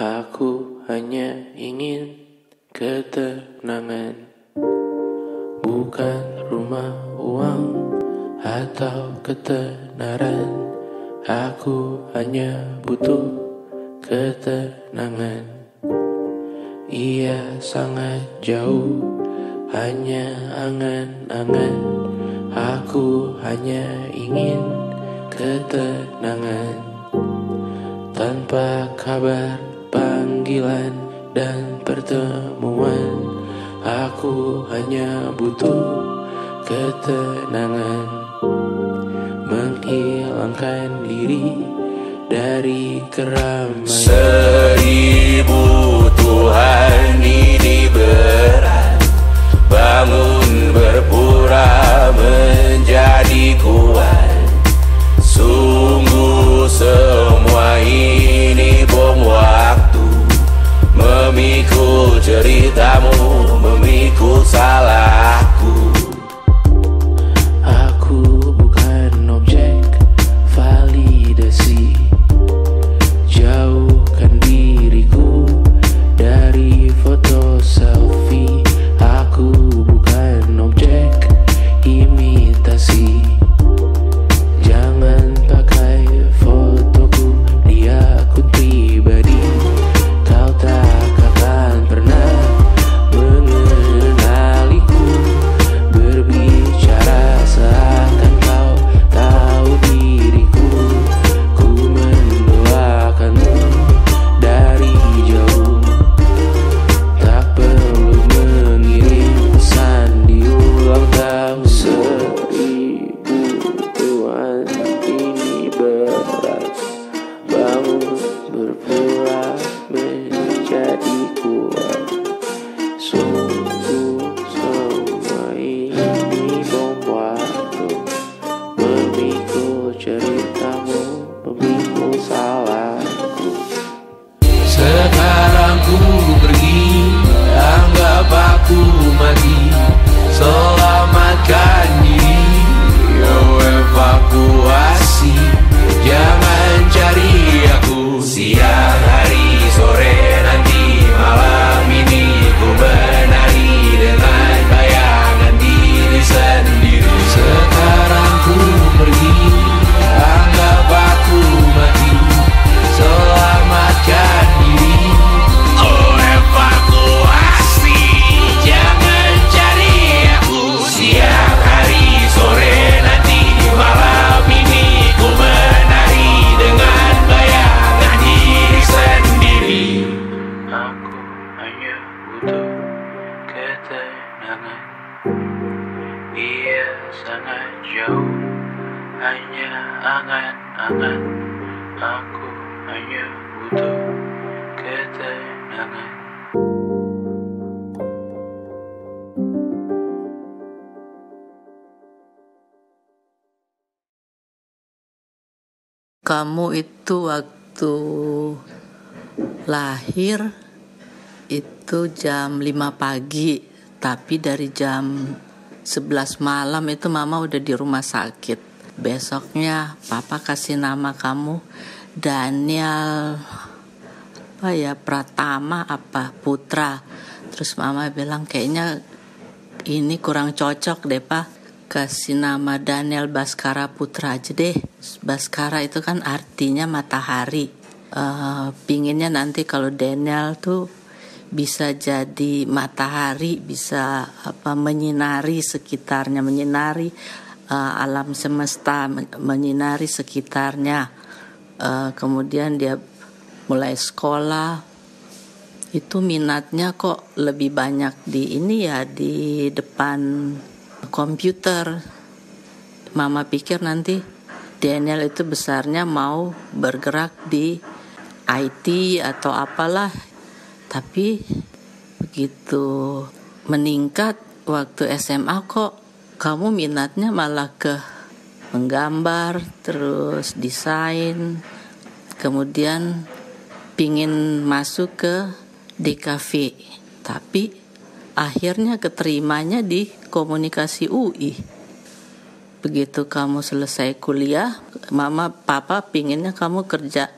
Aku hanya ingin ketenangan, bukan rumah, uang, atau ketenaran. Aku hanya butuh ketenangan. Ia sangat jauh, hanya angan-angan. Aku hanya ingin ketenangan. Tanpa kabar, panggilan, dan pertemuan, aku hanya butuh ketenangan. Menghilangkan diri dari keramaian. 1000 Tuhan ini berat, bangun berpura menjadi kuat. Sungguh semua ini bom waktu, memikul ceritamu, memikul salahku. Aku bukan objek validasi. Jauhkan diriku dari foto selfie. Aku bukan objek imitasi. Jangan pakai fotoku di akun pribadi. Kau tak akan pernah mengenaliku. Berbicara seakan kau tahu diriku. Ku mendoakanmu dari jauh. Tak perlu mengirim pesan di ulang tahun. 1000 Tuhan ini berat, bangun berpura menjadi kuat. Sungguh semua ini bom waktu, memikul ceritamu, memikul salahku. Sekarang ku pergi, anggap aku mati. Selamatkan diri, evakuasi. Jangan cari aku siang, hari, sore, nanti, malam ini. Ku menari dengan bayangan diri sendiri. Sekarang ku pergi, anggap aku mati. Selamatkan diri, evakuasi. Jangan cari aku siang, hari, sore, nanti, malam ini. Ku menari dengan bayangan diri sendiri. Aku hanya butuh ketenangan. Ia sangat jauh, hanya angan-angan. Aku hanya butuh ketenangan. Kamu itu waktu lahir itu jam 5 pagi, tapi dari jam 11 malam itu mama udah di rumah sakit. Besoknya papa kasih nama kamu Daniel Pratama Putra. Terus mama bilang kayaknya ini kurang cocok deh pak, kasih nama Daniel Baskara Putra aja deh. Baskara itu kan artinya matahari. Pinginnya nanti kalau Daniel tuh bisa jadi matahari, bisa menyinari sekitarnya, menyinari alam semesta, menyinari sekitarnya. Kemudian dia mulai sekolah, itu minatnya kok lebih banyak di di depan komputer. Mama pikir nanti Daniel itu besarnya mau bergerak di IT atau apalah. Tapi begitu meningkat waktu SMA kok kamu minatnya malah ke menggambar, terus desain. Kemudian pingin masuk ke DKV. Tapi akhirnya keterimanya di komunikasi UI. Begitu kamu selesai kuliah, papa pinginnya kamu kerja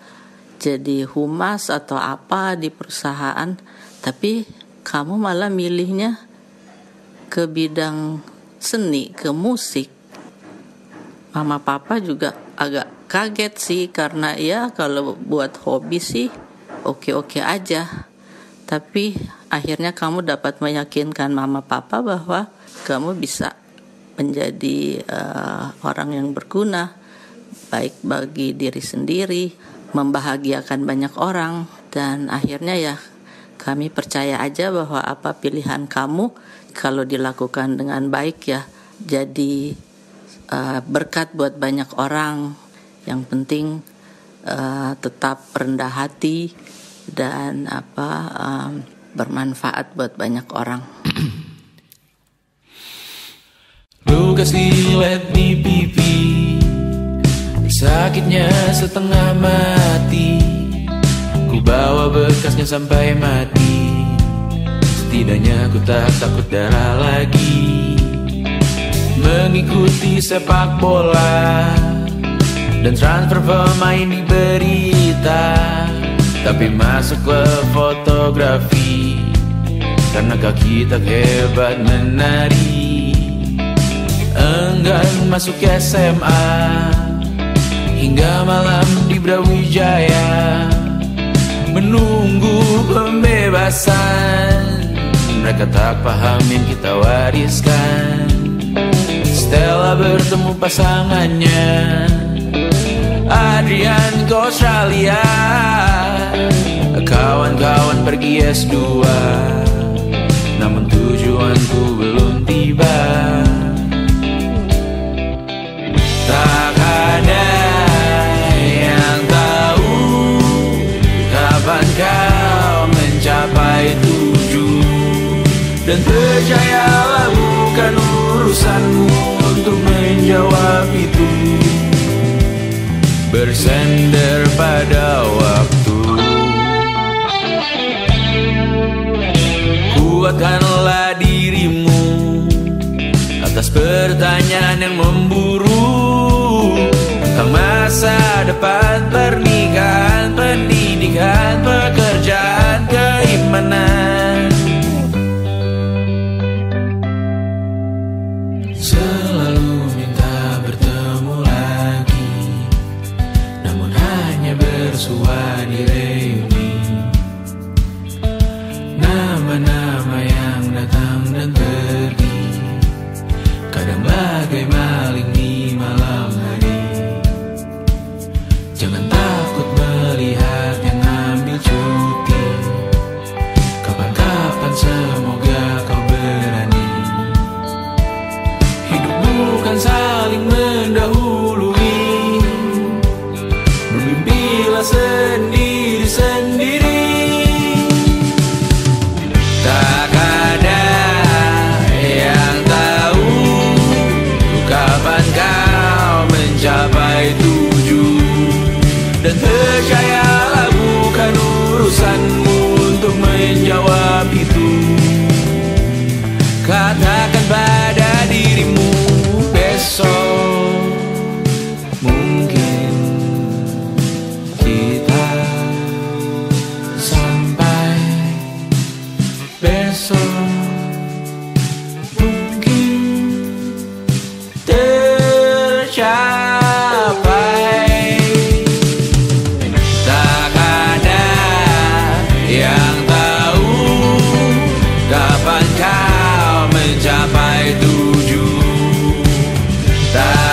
jadi humas atau apa di perusahaan, tapi kamu malah milihnya ke bidang seni, ke musik. Mama papa juga agak kaget sih, karena ya kalau buat hobi sih oke-oke aja. Tapi akhirnya kamu dapat meyakinkan mama papa bahwa kamu bisa menjadi orang yang berguna, baik bagi diri sendiri, membahagiakan banyak orang. Dan akhirnya ya kami percaya aja bahwa apa pilihan kamu, kalau dilakukan dengan baik ya jadi berkat buat banyak orang. Yang penting tetap rendah hati dan bermanfaat buat banyak orang. Luka silet di pipi, sakitnya setengah mati. Ku bawa bekasnya sampai mati. Setidaknya ku tak takut darah lagi. Mengikuti sepak bola dan transfer pemain di berita, tapi masuk ke fotografi karena kaki tak hebat menari. Enggan masuk SMA hingga malam di Brawijaya, menunggu pembebasan. Mereka tak paham yang kita wariskan. Stella bertemu pasangannya, Adrian ke Australia, kawan-kawan pergi S2, namun tujuanku belum tiba. Tak ada yang tahu kapan kau mencapai tujuh. Dan percayalah bukan urusanmu untuk menjawab itu. Bersender pada waktu. Kuatkanlah dirimu atas pertanyaan yang memburu tentang masa depan, pernikahan, pendidikan, pekerjaan, keimanan. Selalu minta bertemu lagi, namun hanya bersua di reuni. Nama-nama yang datang dan pergi, kadang bagai maling di malam hari. Jangan takut melihat yang ambil cuti, kapan-kapan semoga kau berani. Hidup bukan saling mendahului, bermimpilah sendiri-sendiri. Tak ada yang tahu kapan kau mencapai tujuh. Dan percayalah bukan urusanmu untuk menjawab itu. Katakan pada dirimu besok mungkin kita sampai, besok mungkin tercapai. Tak ada yang tahu kapan kau mencapai tujuh. Tak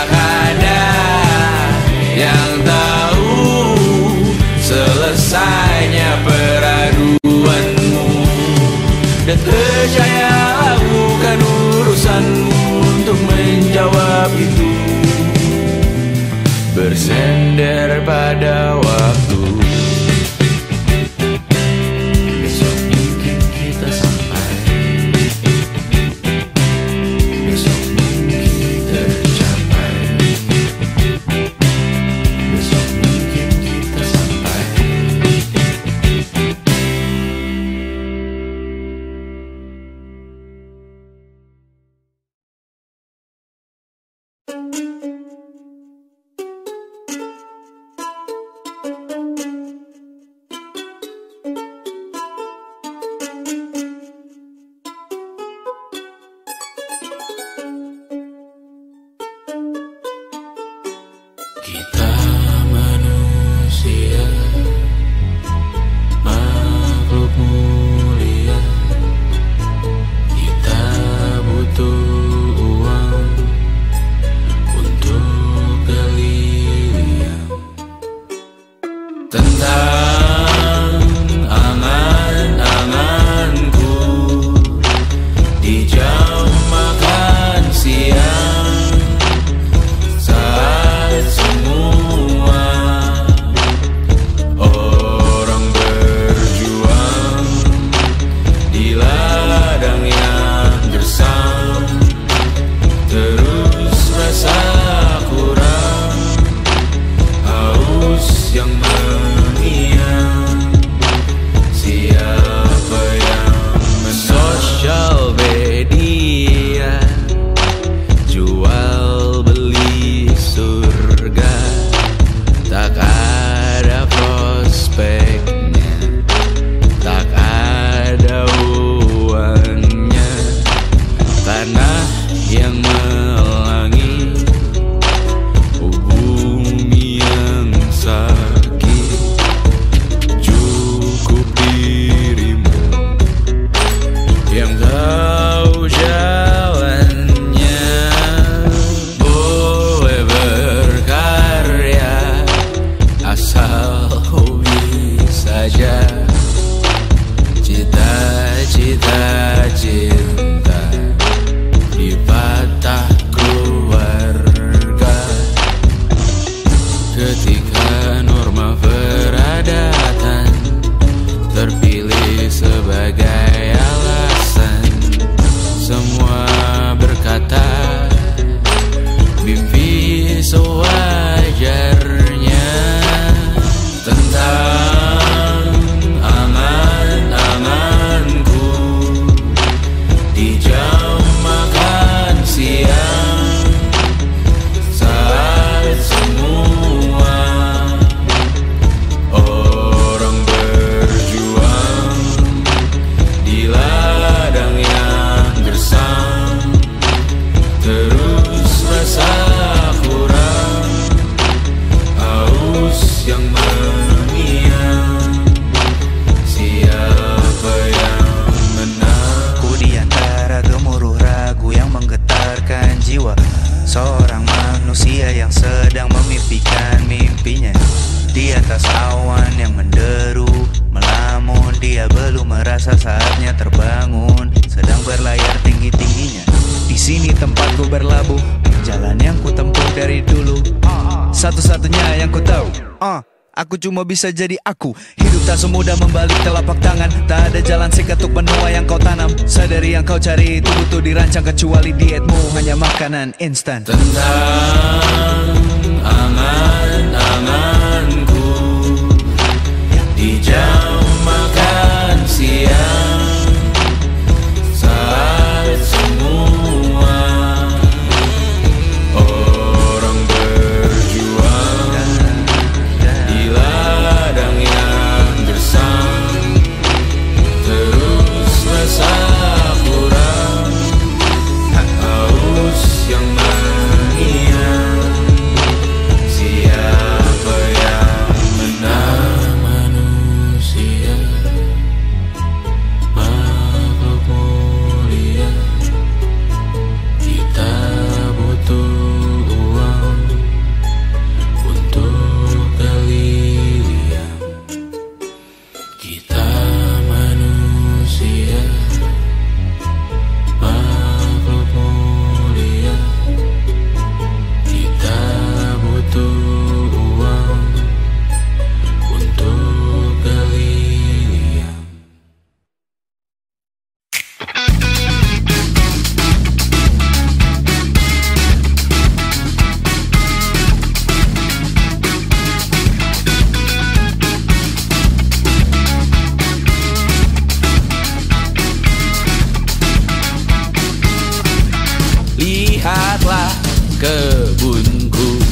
Aku cuma bisa jadi aku. Hidup tak semudah membalik telapak tangan. Tak ada jalan seketuk benua yang kau tanam. Sadari yang kau cari itu butuh dirancang. Kecuali dietmu hanya makanan instan. Tentang angan-anganku di jam makan siang, saat semua orang berjuang di ladang yang gersang, terus rasa kurang, haus yang mengiang. Siapa yang menang manusia, makhluk mulia. Kita butuh uang untuk berlian. Kita manusia, makhluk mulia. Kita butuh uang untuk berlian. Lihatlah kebunku,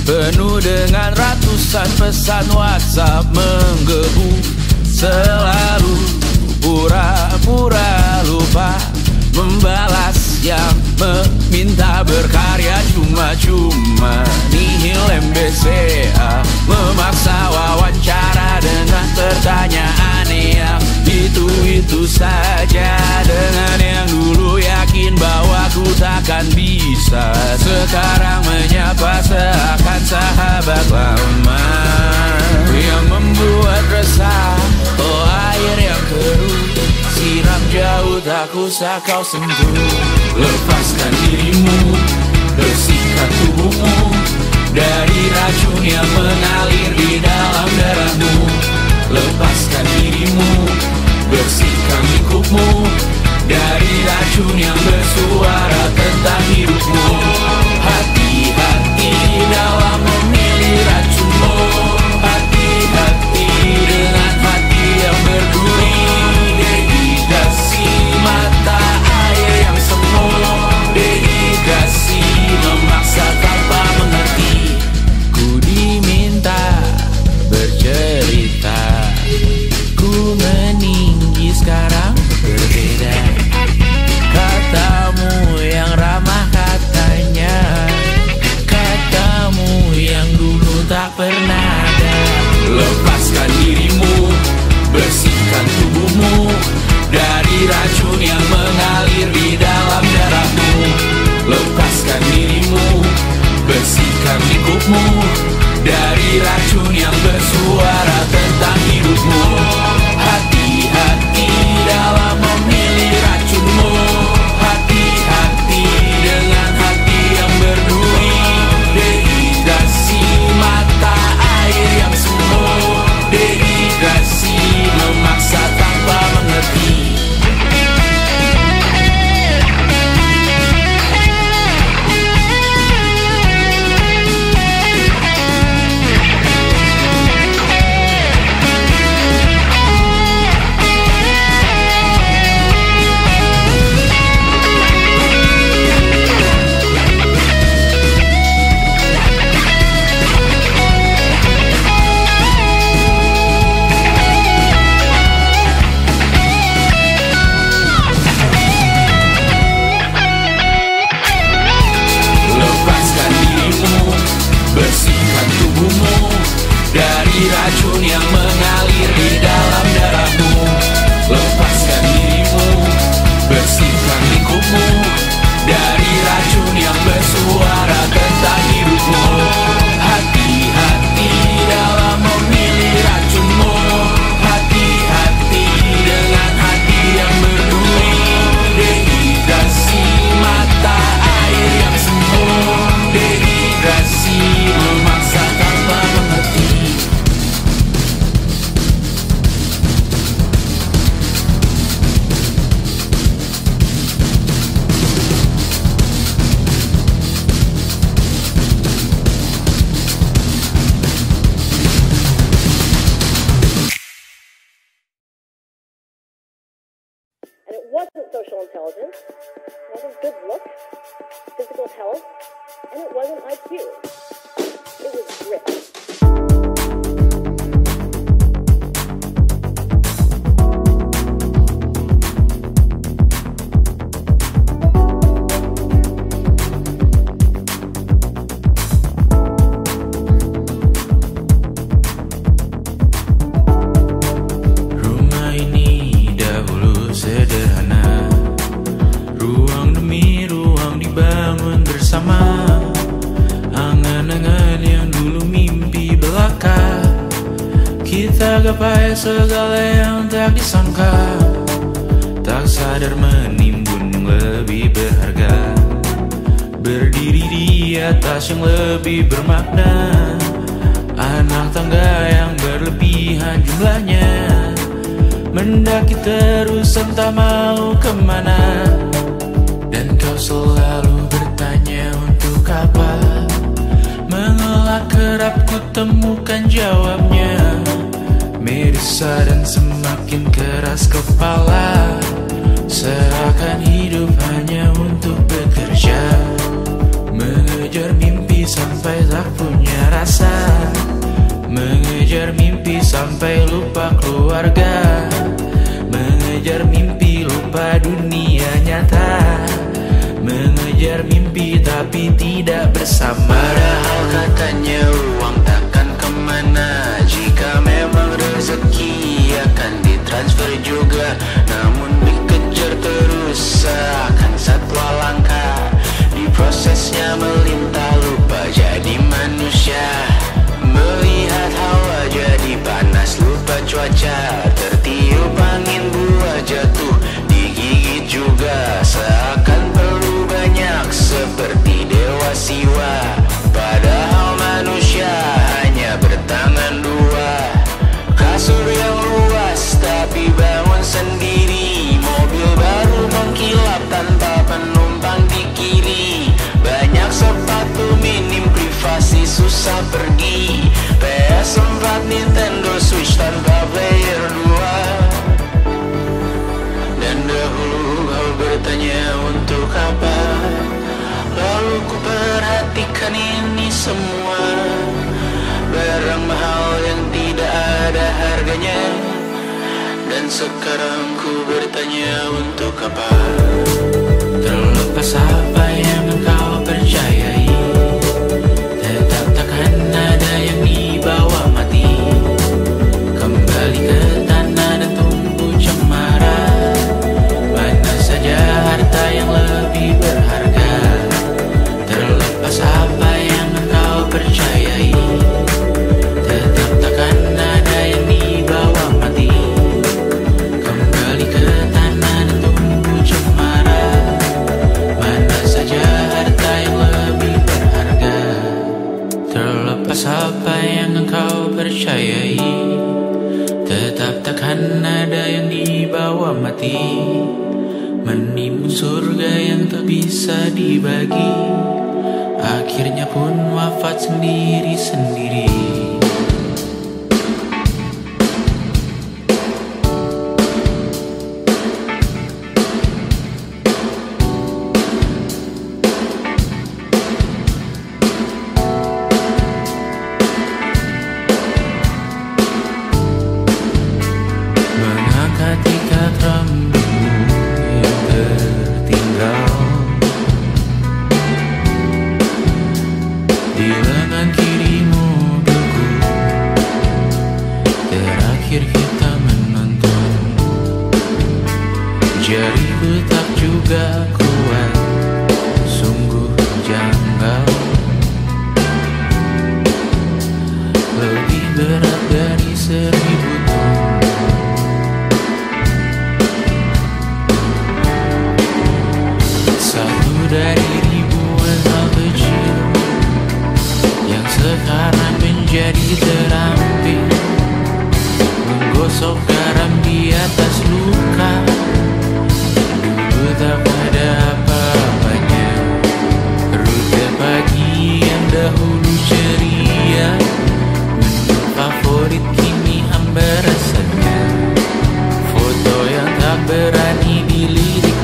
penuh dengan ratusan pesan WhatsApp menggebu. Selalu pura-pura lupa membalas yang meminta berkarya cuma-cuma. Nihil MBCA memaksa wawancara dengan pertanyaan yang itu-itu saja. Dengan yang dulu yakin bahwa ku takkan bisa, sekarang menyapa seakan sahabat lama. Yang membuat resah, oh air yang keruh, siram jauh tak usah kau sentuh. Lepaskan dirimu, bersihkan tubuhmu dari racun yang mengalir di dalam darahmu. Lepaskan dirimu, bersihkan lingkupmu dari racun yang bersuara tentang hidupmu. Hati-hati dalam memilih racunmu. Hati-hati dengan hati yang berduri. Dehidrasi mata air yang semu. Dehidrasi memaksa tanpa mengerti. Ku diminta bercerita social intelligence, it wasn't good looks, physical health, and it wasn't IQ. It was grit. Sederhana, ruang demi ruang dibangun bersama. Angan-angan yang dulu mimpi belaka, kita gapai segala yang tak disangka. Tak sadar menimbun yang lebih berharga, berdiri di atas yang lebih bermakna. Anak tangga yang berlebihan jumlahnya, mendaki terus entah mau kemana. Dan kau selalu bertanya untuk apa, mengelak kerap ku temukan jawabnya. Merisa dan semakin keras kepala, seakan hidup hanya untuk bekerja, mengejar mimpi sampai tak punya rasa, mengejar mimpi sampai lupa keluarga, mengejar mimpi lupa dunia nyata, mengejar mimpi tapi tidak bersama. Padahal katanya uang takkan kemana, jika memang rezeki akan ditransfer juga. Namun dikejar terus seakan satwa langka, di prosesnya melintah lupa jadi manusia. Melihat hawa jadi panas lupa cuaca, tertiup angin buah jatuh digigit juga. Seakan perlu banyak seperti dewa siwa, padahal manusia hanya bertangan dua. Kasur yang luas tapi bangun sendiri, mobil baru mengkilap tanpa penumpang di kiri. Banyak sepatu minim privasi susah pergi, PS4 Nintendo Switch tanpa player 2. Dan dahulu kau bertanya untuk apa, lalu ku perhatikan ini semua. Barang mahal yang tidak ada harganya, dan sekarang ku bertanya untuk apa. Terlepas apa yang engkau percayai, tetap takkan ada yang dibawa mati. Kembali ke tanah dan tunggu cemara, mana saja harta yang lebih berharga. Terlepas apa yang engkau percayai, tetap takkan ada yang dibawa mati. Kembali ke tanah dan tunggu cemara, mana saja harta yang lebih berharga. Terlepas apa yang engkau percayai, tetap takkan ada yang dibawa mati. Menimbun surga yang tak bisa dibagi, akhirnya pun wafat sendiri-sendiri. Mengangkat ikat rambutmu yang tertinggal di lengan kiri mobilku, terakhir kita menonton. Jariku tak juga kuat, sungguh janggal, lebih berat dari 1000 ton. Satu dari ribuan hal kecil yang sekarang menjadi terampil, menggosok garam di atas luka. Dulu tak ada apa-apanya, rute pagi yang dahulu ceria, menu favorit kini hambar rasanya. Foto yang tak berani dilirik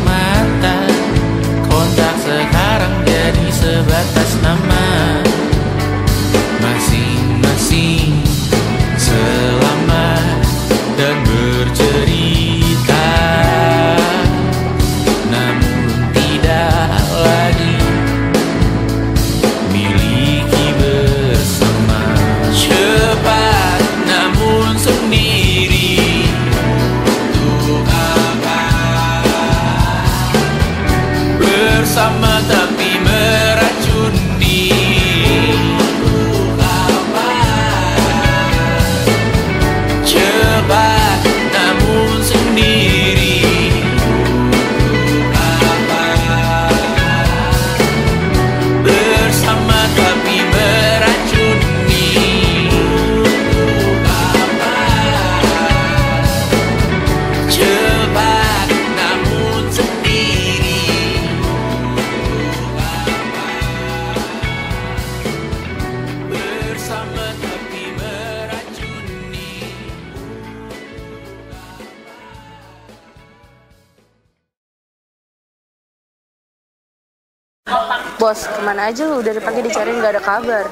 Bos, kemana aja lu? Dari pagi dicariin gak ada kabar.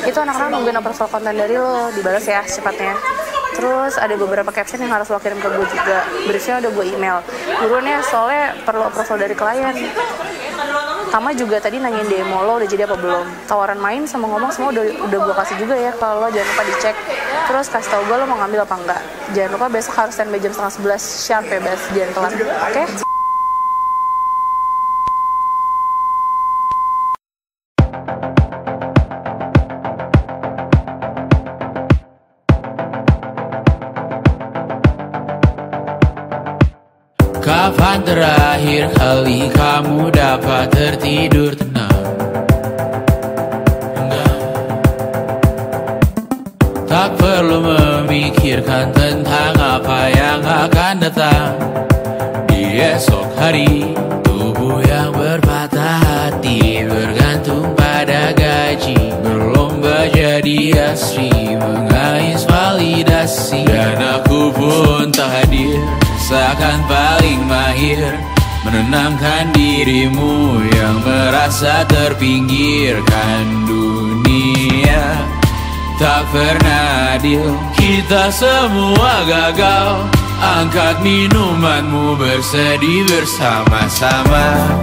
Itu anak-anak nungguin approval konten dari lo, dibalas ya secepatnya. Terus ada beberapa caption yang harus lo kirim ke gue juga. Briefnya udah gue email. Buruan ya, soalnya perlu approval dari klien. Tama juga tadi nanyain demo lo udah jadi apa belum. Tawaran main sama ngomong semua udah gue kasih juga ya. Kalau lo jangan lupa dicek. Terus kasih tau gue lo mau ngambil apa enggak. Jangan lupa besok harus standby jam 10:30 sharp ya, Bas. Jangan telat, oke? Kapan terakhir kali kamu dapat tertidur tenang? Enggak. Tak perlu memikirkan tentang apa yang akan datang di esok hari. Tubuh yang berpatah hati bergantung pada gaji, berlomba jadi asri, mengais validasi. Dan aku pun tak hadir, seakan paling mahir menenangkan dirimu yang merasa terpinggirkan dunia. Tak pernah adil, kita semua gagal. Angkat minumanmu, bersedih bersama-sama.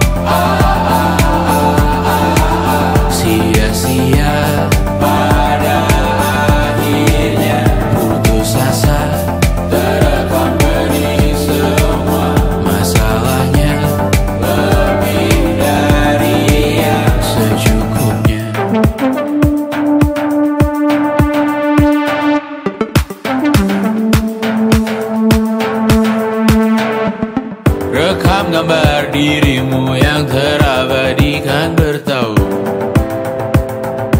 Sia-sia pada akhirnya putus asa, terekam benih semua. Masalahnya lebih dari yang secukupnya. Rekam gambar dirimu yang terabadikan bertahun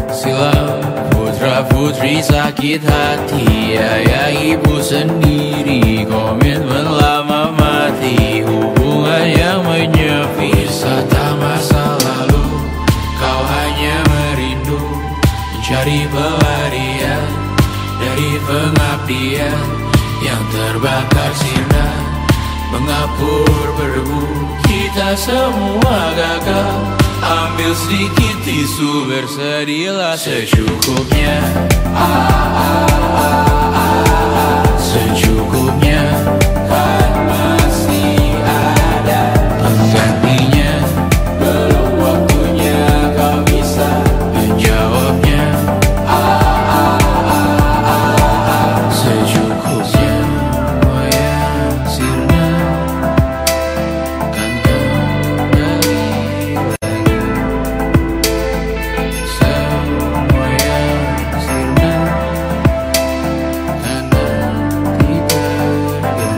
silam. Putra-putri sakit hati, ayah ibu sendiri, komitmen lama mati, hubungan yang menyepi. Wisata masa lalu, kau hanya merindu, mencari pelarian dari pengabdian yang terbakar sinar, mengapur berdebu. Kita semua gagal. Ambil sedikit tisu, bersedihlah secukupnya. Secukupnya, kan masih ada penggantinya. Belum waktunya kau bisa menjawabnya. Secukupnya, oh ya sirna, kan kembali lagi. Semua yang sirna kan nanti terganti.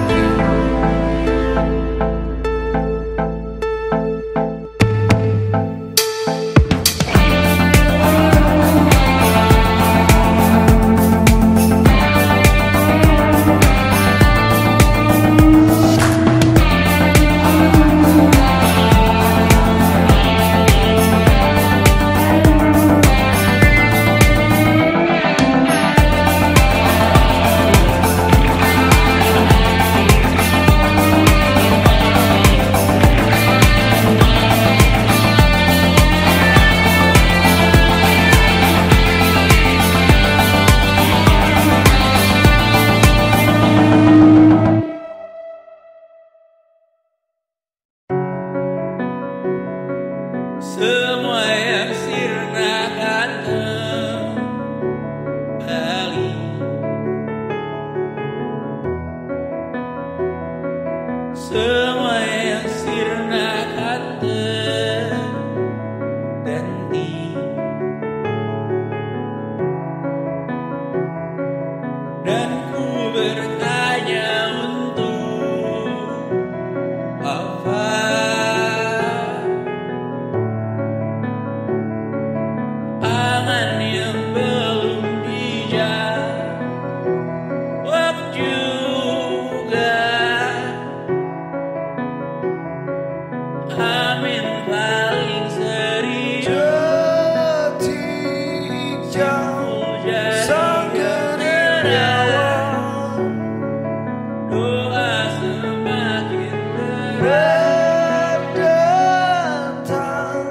Semua yang sirna akan kembali. Semua yang sirna akan terganti. Dan ku bertanya untuk apa? Angan yang belum dijawab juga. Amin paling serius. Detik jauh sang generawan, doa semakin berat datang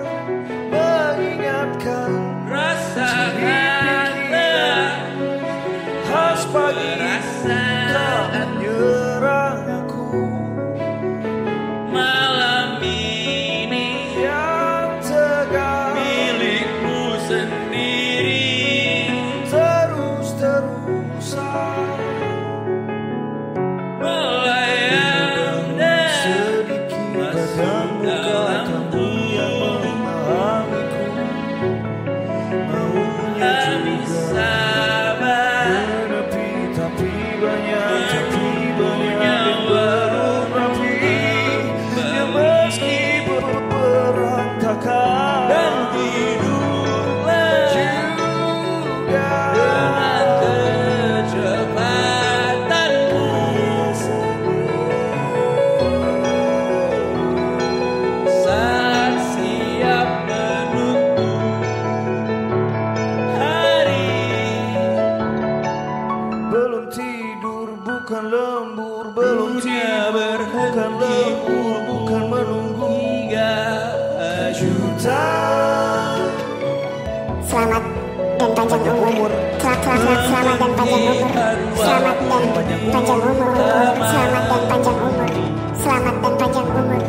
lembur belum tiba, bukan lembur, bukan menunggu hingga juta. Selamat dan panjang umur. Selamat dan panjang umur. Selamat dan panjang umur. Selamat dan panjang umur. Selamat dan panjang umur.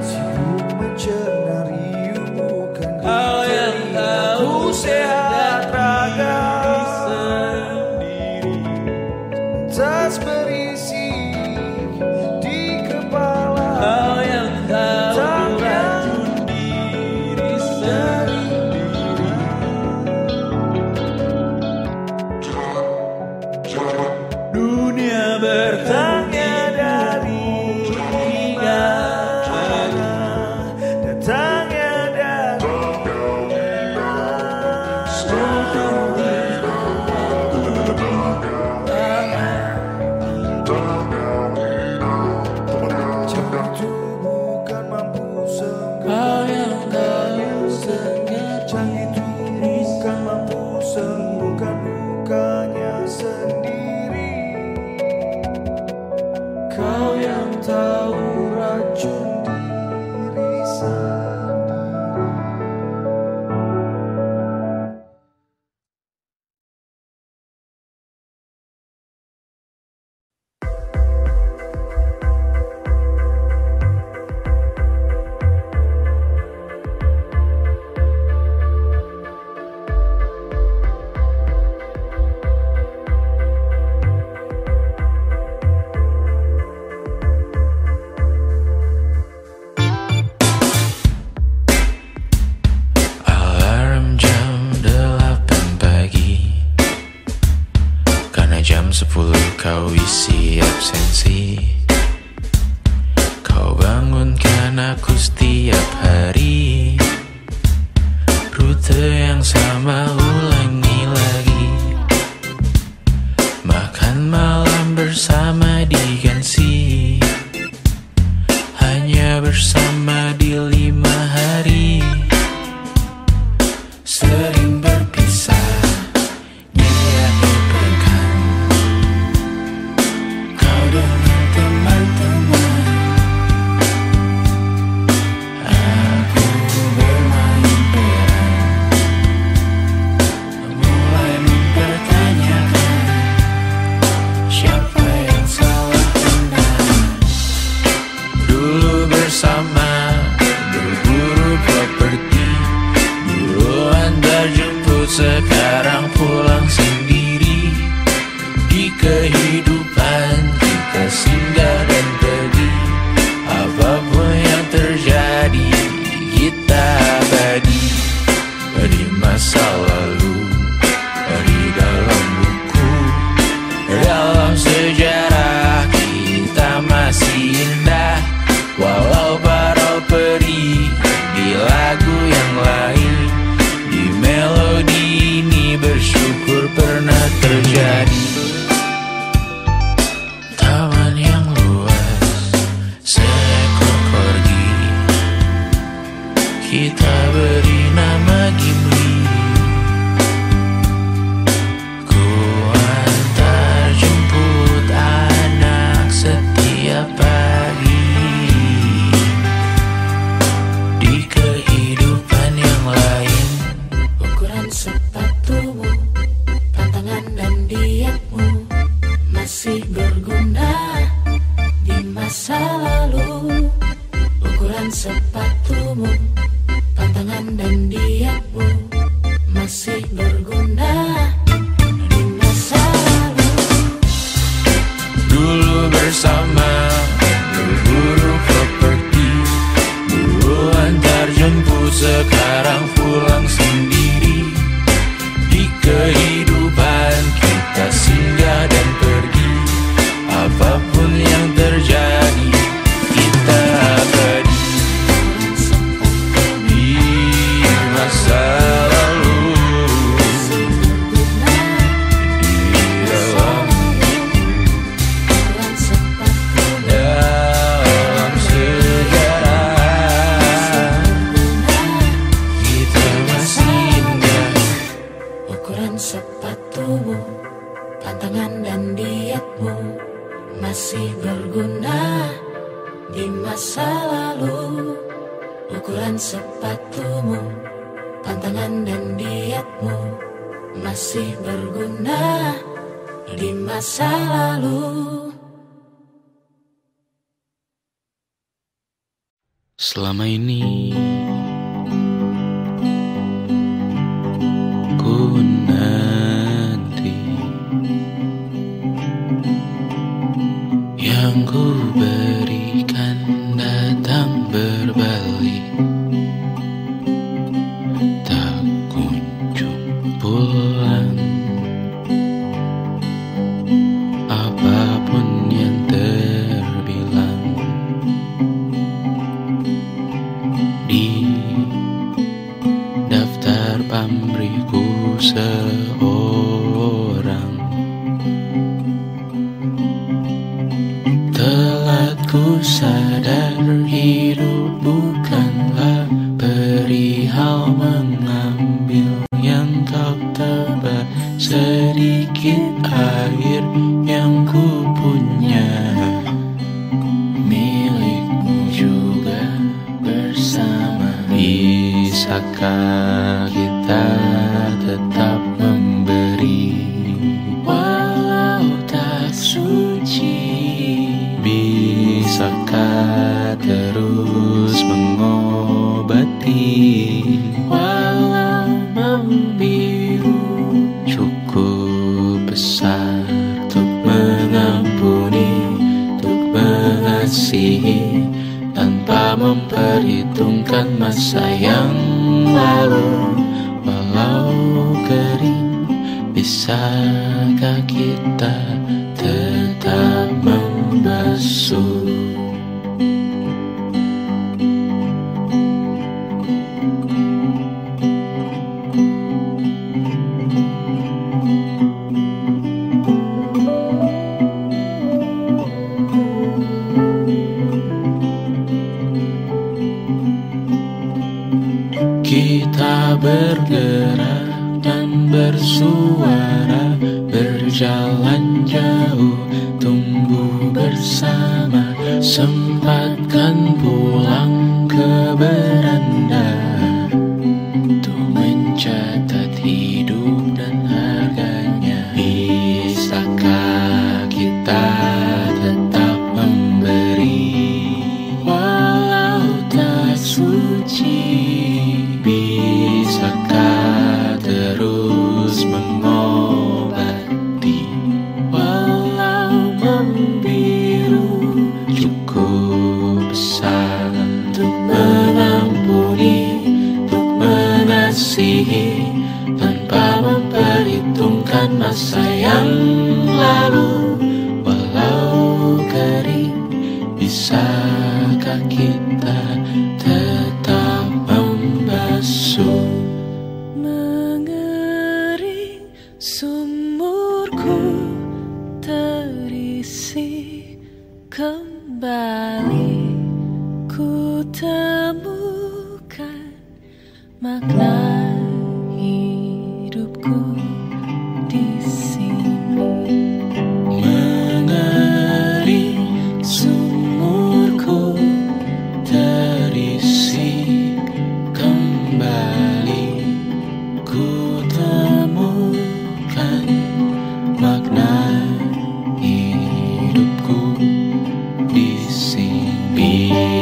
Sibuk mencari bukan kau yang tahu sehat raga sendiri. Tas berisi di kepala kau yang tahu racun diri sendiri. Dunia bertanya dari hingga datangnya dari Jangan itu bukan mampu sembuhkan itu bukan mampu sembuhkan lukanya sendiri. Kau yang tahu racun diri sendiri. Alarm jam 8 pagi, karena jam 10 kau isi absensi. Kau bangunkan aku setiap hari, rute yang sama ulangi lagi. Makan malam bersama diganti, hanya bersama di 5 hari. Sering berpisah di akhir pekan, kau dengan teman-teman, aku bermain peran, mulai mempertanyakan siapa yang salah benar. Dulu bersama berburu properti, dulu antar jemput, sekarang pulang sendiri. Di kehidupan kita singgah dan pergi, apapun yang terjadi kita abadi. Di masa lalu, di dalam buku, dalam sejarah kita masih indah. Walau para peri di lagu yang lain, di melodi ini bersyukur pernah terjadi. Taman yang luas, seekor corgi, kita beri nama Gimli. Ku antar jemput anak setiap pagi. Di kehidupan yang lain, Ukuran sepatumu, pantangan dan dietmu masih berguna di masa lalu. Ukuran sepatumu, pantangan dan dietmu masih berguna di masa lalu. dulu bersama berburu properti, dulu antar jemput, sekarang pulang sendiri. Di kehidupan kita singgah dan pergi, apapun yang terjadi kita abadi. Di masa lalu, di dalam dalam sejarah kita masih masih berguna di masa lalu. Ukuran sepatumu, pantangan dan dietmu masih berguna di masa lalu. Selama ini ku nanti yang ku berikan datang berbalik, tak kunjung pulang. Apapun yang terbilang di daftar pamrihku seorang, telah ku sadar hidup bukanlah perihal mengambil yang kau tebar. Sedikit air yang ku punya milikmu juga bersama. Bisakah kita tetap memberi walau tak suci? Bisakah terus mengobati walau membiru? Cukup besar untuk mengampuni, untuk mengasihi, tanpa memperhitungkan masa yang lalu. Walau kering, bisakah kita tetap membasuh? Kita bergerak dan bersuara, berjalan jauh, tumbuh bersama. Sempatkan pulang ke beranda untuk mencatat hidup dan harganya. Bisakah kita tetap memberi walau tak suci? Bisakah terus mengobati walau membiru? Cukup besar untuk mengampuni, untuk mengasihi, tanpa memperhitungkan masa yang lalu. Walau kering, bisakah kita tetap membasuh? Mengering sumurku terisi kembali, ku temukan makna hidupku di sini. Mengering sumurku terisi kembali, ku temukan makna hidupku di sini.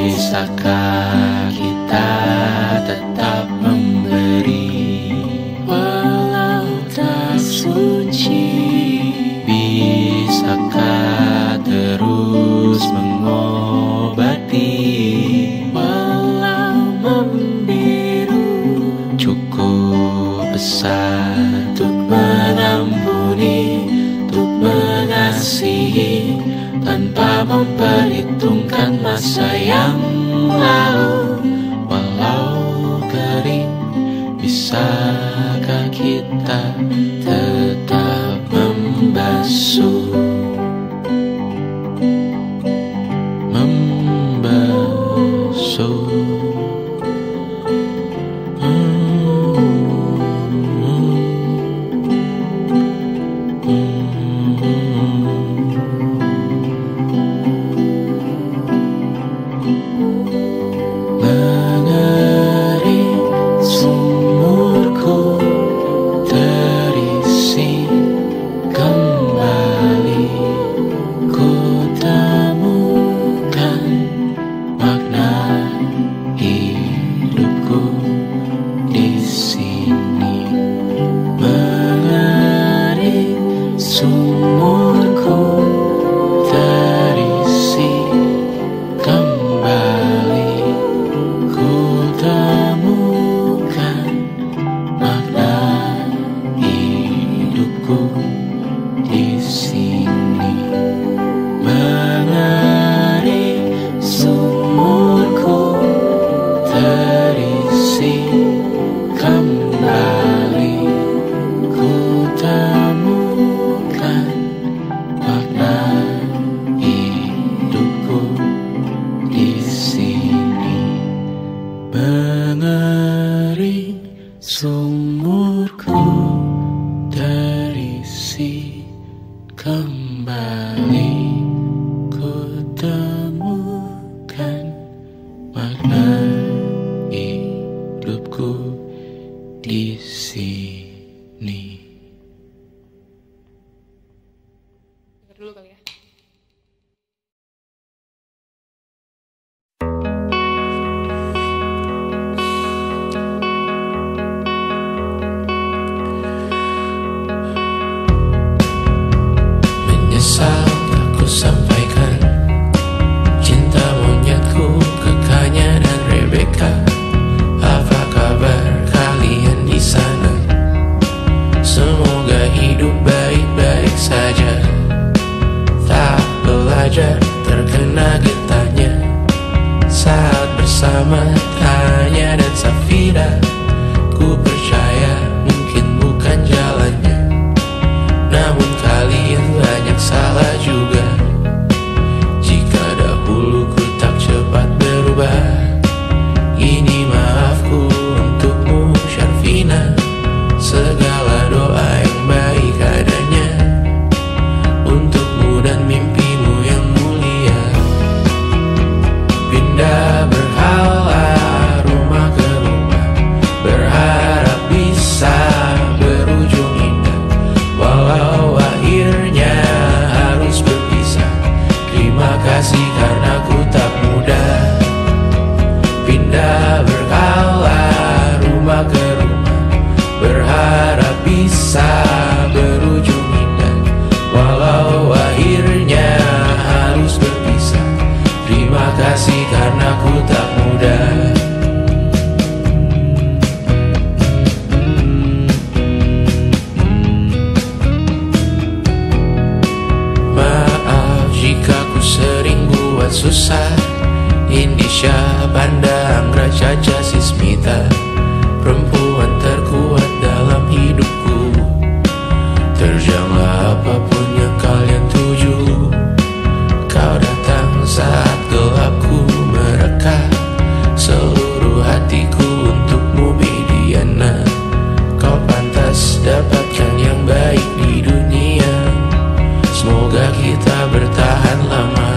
Bisakah kita tetap memberi walau tak suci? Bisakah terus mengobati walau membiru? Cukup besar untuk mengampuni, untuk mengasihi, tanpa memperhitungkan masa yang lalu. Walau kering, bisakah kita tetap membasuh? Membasuh. bersama Tanya dan Safira. Ku percaya mungkin bukan jalannya, namun kalian banyak salah juga. Jika dahulu ku tak cepat berubah, ini maafku untukmu Syarfina. Segala doa yang baik adanya untukmu dan mimpimu yang mulia. Pindah berhala rumah ke rumah, berharap bisa berujung indah, walau akhirnya harus berpisah. Terima kasih karena ku tak mudah. Pindah berhala rumah ke rumah, berharap bisa berujung indah, walau akhirnya harus berpisah. Terima kasih karena ku tak mudah. Maaf jika ku sering buat susah. Indisha, Banda, Anggra, Caca, Sismita, perempuan terkuat dalam hidupku. Terjanglah apapun yang kalian tuju. Kau datang saat gelapku mereka, seluruh hatiku untukmu Mediana. Kau pantas dapatkan yang baik di dunia, semoga kita bertahan lama.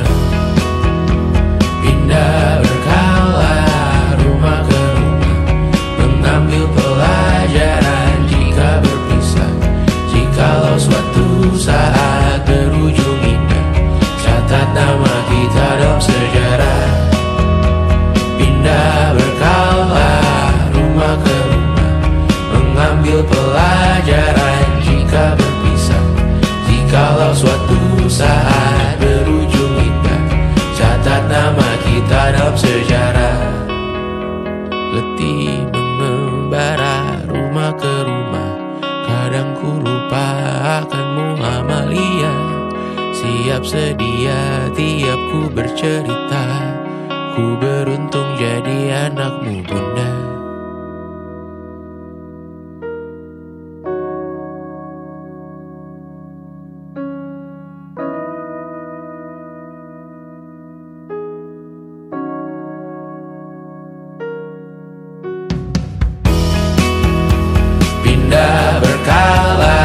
Pindah berkala rumah ke rumah, mengambil pelajaran jika berpisah. Jikalau suatu saat berujung indah, catat nama kita dalam sejarah. Pindah berkala rumah ke rumah, mengambil pelajaran jika berpisah. Jikalau suatu saat berujung indah, catat nama kita dalam sejarah. Letih mengembara rumah ke rumah, kadang ku lupa akanmu Amalia. Siap sedia tiap ku bercerita, ku beruntung jadi anakmu bunda. Pindah berkala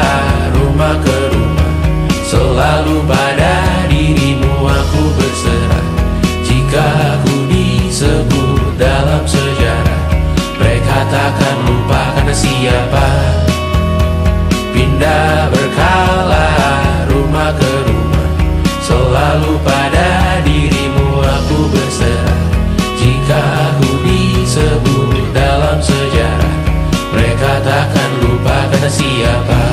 rumah ke rumah, selalu pada dirimu aku berserah. Jika aku disebut dalam sejarah, mereka takkan lupa karena siapa. Pindah berkala rumah ke rumah, selalu pada dirimu aku berserah. Jika aku disebut dalam sejarah, mereka takkan lupa karena siapa.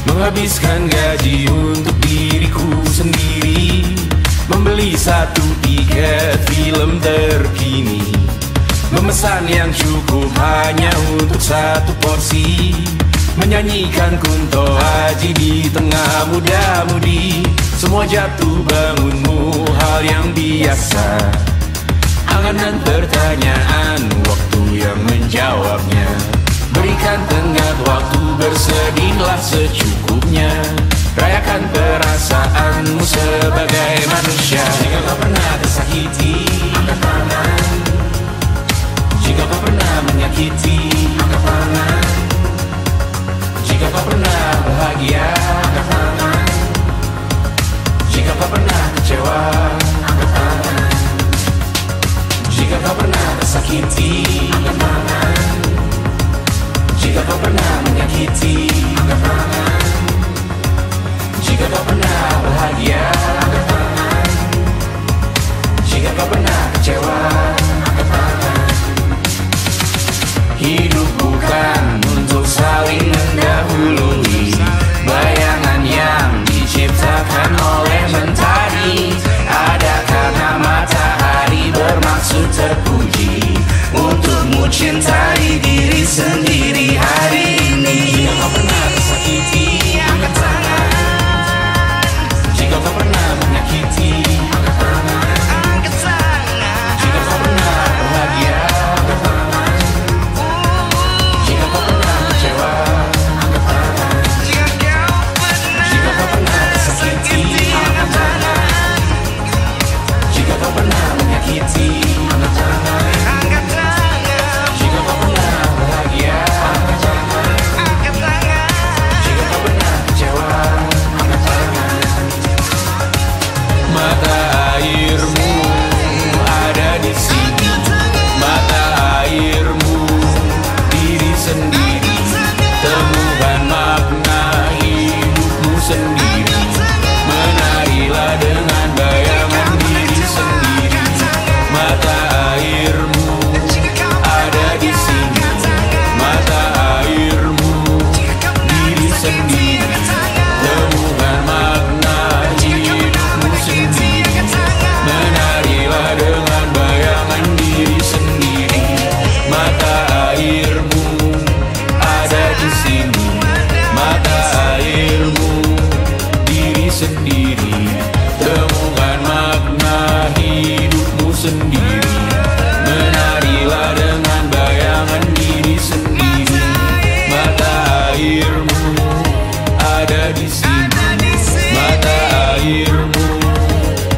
Menghabiskan gaji untuk diriku sendiri, membeli satu tiket film terkini, memesan yang cukup hanya untuk satu porsi, menyanyikan Kunto Aji di tengah muda-mudi. Semua jatuh bangunmu hal yang biasa, angan-angan pertanyaan, waktu yang menjawabnya. Berikan tenggat waktu, bersedihlah secukupnya. Rayakan perasaanmu sebagai manusia. Jika kau pernah tersakiti, angkat tangan. Jika kau pernah menyakiti, angkat tangan. Jika kau pernah bahagia, angkat tangan. Jika kau pernah kecewa, angkat tangan. Jika kau pernah tersakiti, angkat tangan. Jika kau pernah menyakiti, angkat tangan. Jika kau pernah bahagia, angkat tangan. Jika kau pernah kecewa, angkat tangan. Hidup bukan untuk saling mendahului bayangan yang diciptakan oleh mentari. Ada karena matahari bermaksud terpuji untukmu cintai diri sendiri hari ini. Jika kau pernah tersakiti, angkat tangan. Jika kau pernah menyakiti, angkat tangan. Jika kau pernah bahagia, angkat tangan. Jika kau pernah kecewa, angkat tangan. Jika kau pernah tersakiti, angkat tangan. Jika kau pernah menyakiti, angkat tangan. Jika kau pernah bahagia, angkat tangan. Jika kau pernah kecewa, angkat tangan. Mata airmu ada di sini. Mata airmu diri sendiri. Temukan makna hidupmu sendiri. Menarilah dengan bayangan diri sendiri. Mata airmu ada di sini. Mata airmu diri sendiri. Temukan makna hidupmu sendiri. Menarilah dengan bayangan diri sendiri. Mata airmu ada di sini. Mata airmu diri sendiri. Temukan makna hidupmu sendiri. Menarilah dengan bayangan diri sendiri. Mata airmu ada di sini. Mata airmu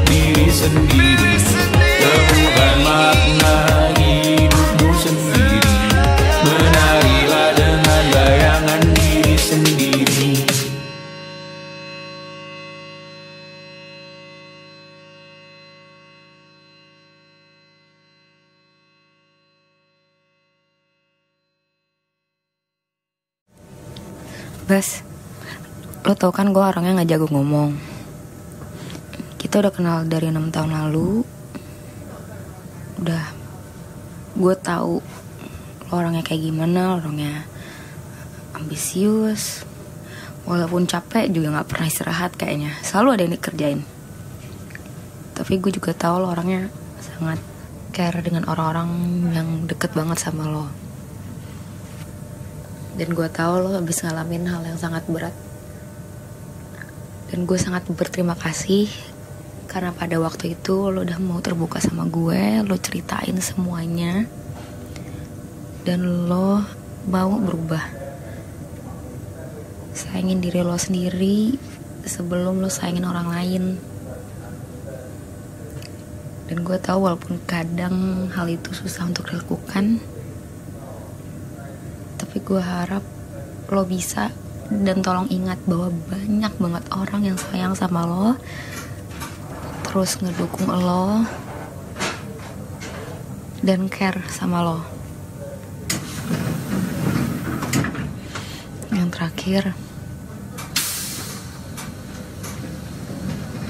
diri sendiri. Temukan makna hidupmu sendiri. Menarilah dengan bayangan diri sendiri. Bas, lo tau kan gue orangnya gak jago ngomong. Kita udah kenal dari 6 tahun lalu. Gue tahu lo orangnya kayak gimana. Orangnya ambisius. Walaupun capek juga gak pernah istirahat kayaknya. Selalu ada yang dikerjain. Tapi gue juga tahu lo orangnya sangat care dengan orang-orang yang deket banget sama lo. Dan gue tahu lo habis ngalamin hal yang sangat berat. Dan gue sangat berterima kasih karena pada waktu itu lo udah mau terbuka sama gue. Lo ceritain semuanya. Dan lo mau berubah. Sayangin diri lo sendiri sebelum lo sayangin orang lain. Dan gue tahu walaupun kadang hal itu susah untuk dilakukan, tapi gue harap lo bisa. Dan tolong ingat bahwa banyak banget orang yang sayang sama lo, terus ngedukung lo dan care sama lo. Yang terakhir,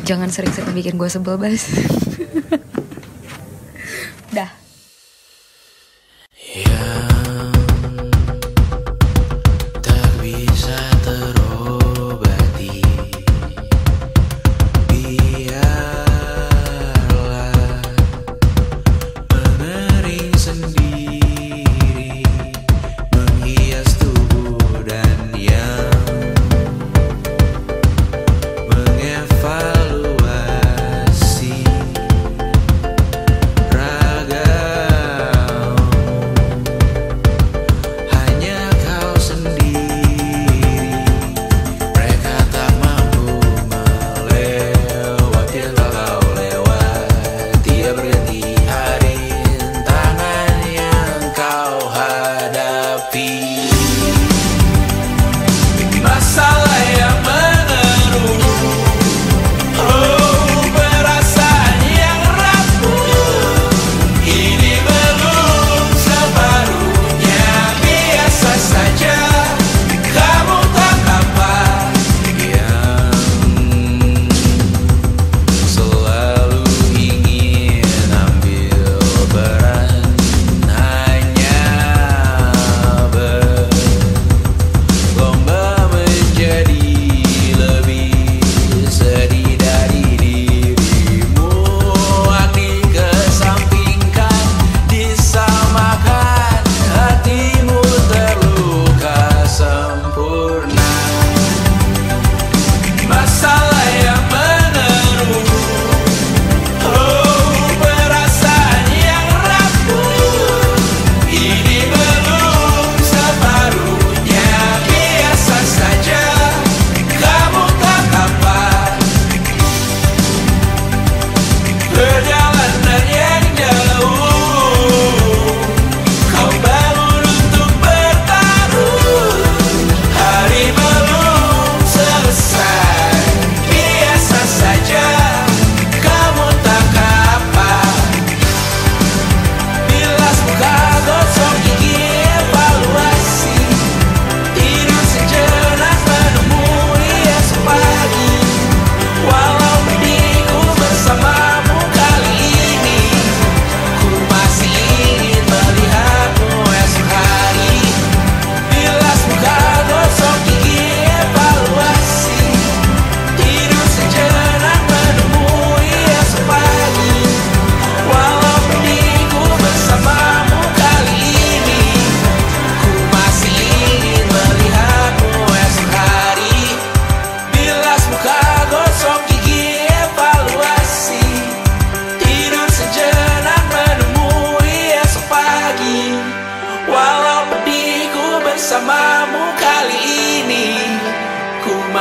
jangan sering-sering bikin gue sebel, Bas. Dah. Mengevaluasi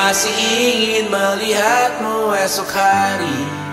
masih ingin melihatmu esok hari.